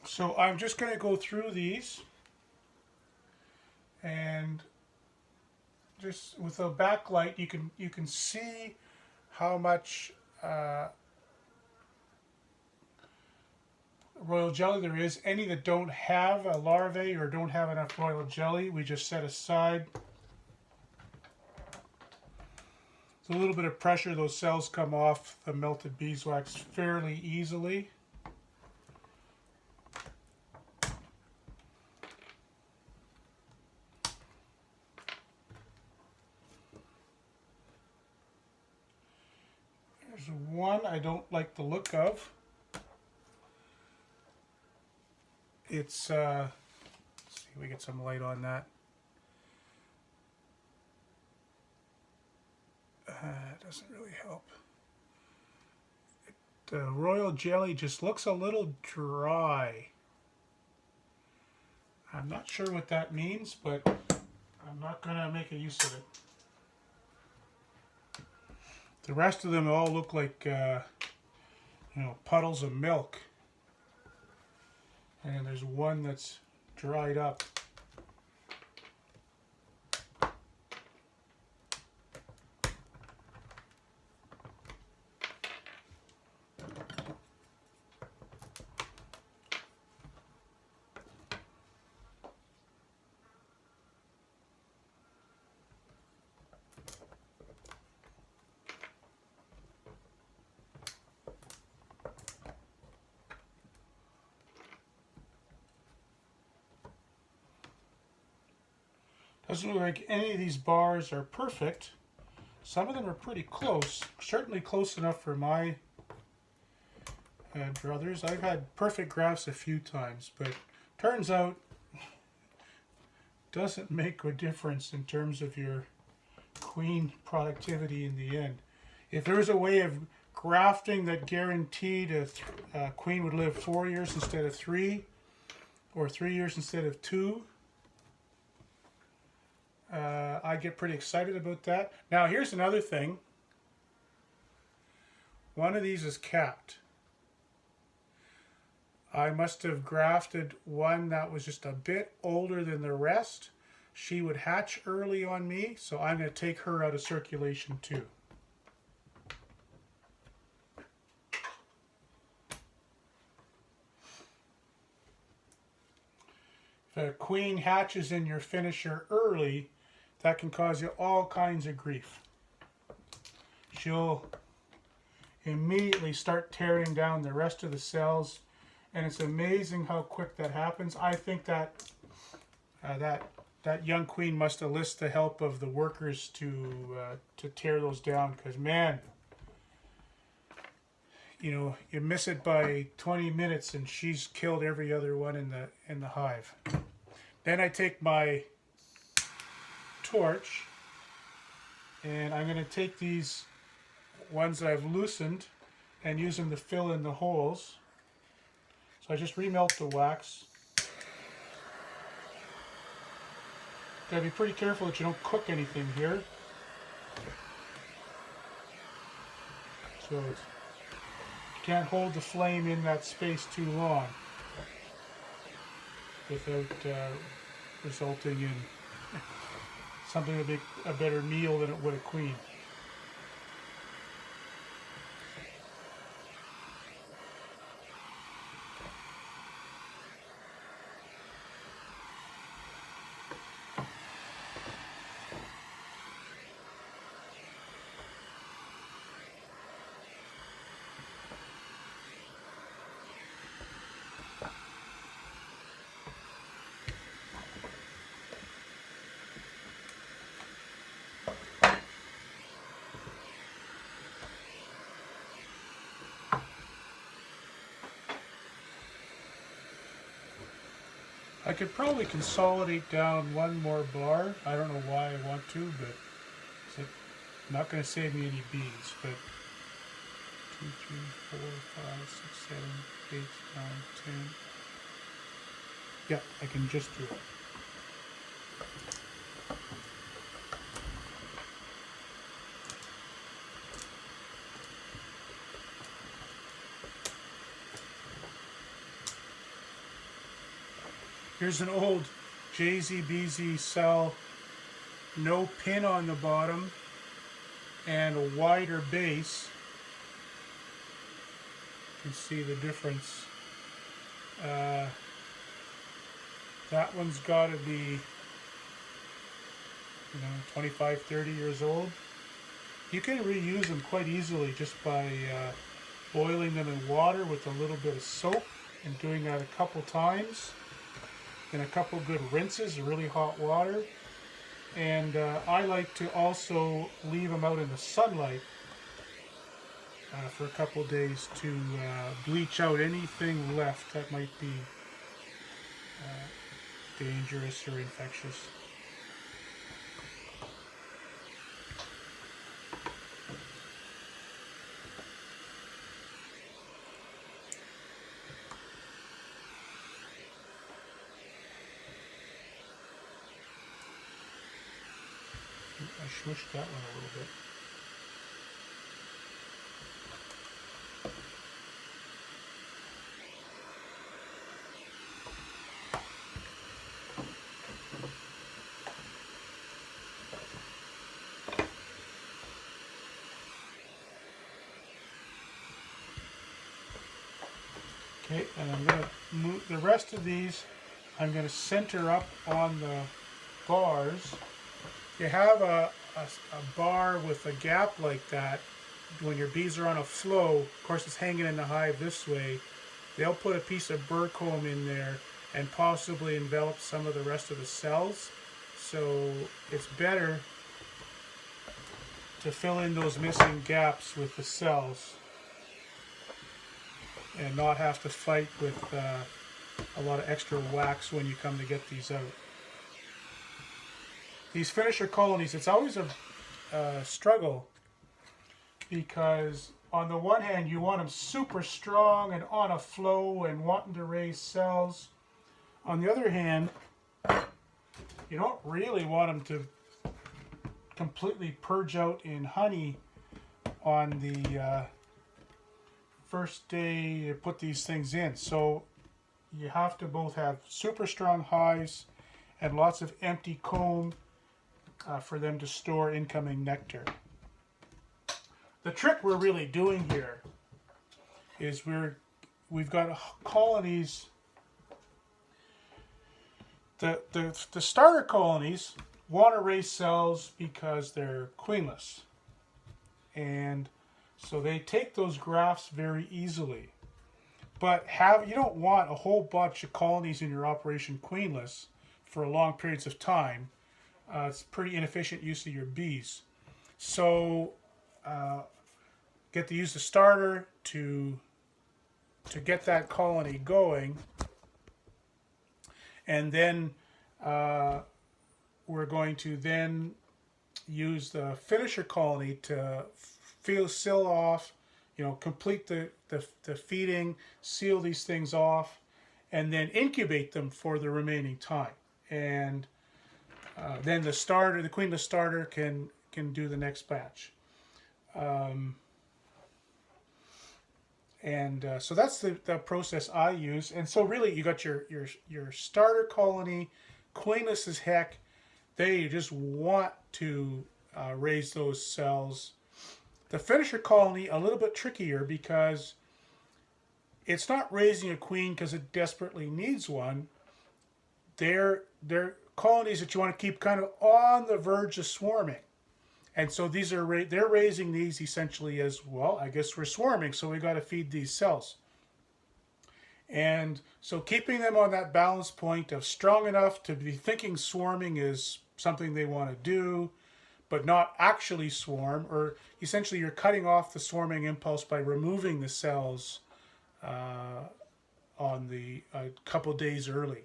So I'm just going to go through these and just with a backlight you can see how much royal jelly there is. Any that don't have a larvae or don't have enough royal jelly, we just set aside. With a little bit of pressure, those cells come off the melted beeswax fairly easily. There's one I don't like the look of. It's, let's see if we get some light on that. It doesn't really help. The royal jelly just looks a little dry. I'm not sure what that means, but I'm not going to make a use of it. The rest of them all look like, puddles of milk. And there's one that's dried up. Doesn't look like any of these bars are perfect. Some of them are pretty close, certainly close enough for my druthers. I've had perfect grafts a few times, but turns out doesn't make a difference in terms of your queen productivity in the end. If there was a way of grafting that guaranteed a queen would live 4 years instead of 3, or 3 years instead of 2, I get pretty excited about that. Now here's another thing. One of these is capped. I must have grafted one that was just a bit older than the rest. She would hatch early on me, so I'm going to take her out of circulation too. If a queen hatches in your finisher early, that can cause you all kinds of grief. She'll immediately start tearing down the rest of the cells, and it's amazing how quick that happens. I think that that young queen must enlist the help of the workers to tear those down, because man, you miss it by 20 minutes and she's killed every other one in the hive. Then I take my torch and I'm going to take these ones that I've loosened and use them to fill in the holes. So I just remelt the wax. Gotta be pretty careful that you don't cook anything here. So you can't hold the flame in that space too long without resulting in something that would make a better meal than it would a queen. I could probably consolidate down one more bar. I don't know why I want to, but it's not going to save me any beads. But 2, 3, 4, 5, 6, 7, 8, 9, 10. Yeah, I can just do it. Here's an old JZBZ cell, no pin on the bottom, and a wider base. You can see the difference. That one's got to be, 25, 30 years old. You can reuse them quite easily just by boiling them in water with a little bit of soap and doing that a couple times. And a couple good rinses of really hot water. And I like to also leave them out in the sunlight for a couple days to bleach out anything left that might be dangerous or infectious. I smushed that one a little bit. Okay, and I'm going to move the rest of these. I'm going to center up on the bars. You have a bar with a gap like that. When your bees are on a flow, of course it's hanging in the hive this way, they'll put a piece of burr comb in there and possibly envelop some of the rest of the cells. So it's better to fill in those missing gaps with the cells and not have to fight with a lot of extra wax when you come to get these out. These finisher colonies, it's always a struggle because on the one hand you want them super strong and on a flow and wanting to raise cells. On the other hand, you don't really want them to completely purge out in honey on the first day you put these things in. So you have to both have super strong hives and lots of empty comb for them to store incoming nectar. The trick we're really doing here is we've got colonies. The starter colonies want to raise cells because they're queenless, and so they take those grafts very easily. But you don't want a whole bunch of colonies in your operation queenless for long periods of time. It's pretty inefficient use of your bees. So get to use the starter to get that colony going, and then we're going to then use the finisher colony to seal off, complete the feeding, seal these things off, and then incubate them for the remaining time. And then the queenless starter can do the next batch. So that's the process I use. And so really you got your starter colony, queenless as heck. They just want to raise those cells. The finisher colony, a little bit trickier because it's not raising a queen because it desperately needs one. They're colonies that you want to keep kind of on the verge of swarming. And so they're raising these essentially as, well, I guess we're swarming, so we got to feed these cells. And so keeping them on that balance point of strong enough to be thinking swarming is something they want to do, but not actually swarm, or essentially you're cutting off the swarming impulse by removing the cells on the couple days early,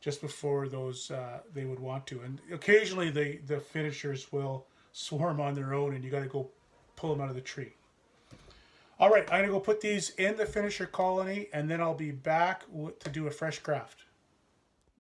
just before those they would want to. And occasionally the finishers will swarm on their own and you got to go pull them out of the tree. All right, I'm going to go put these in the finisher colony and then I'll be back to do a fresh graft.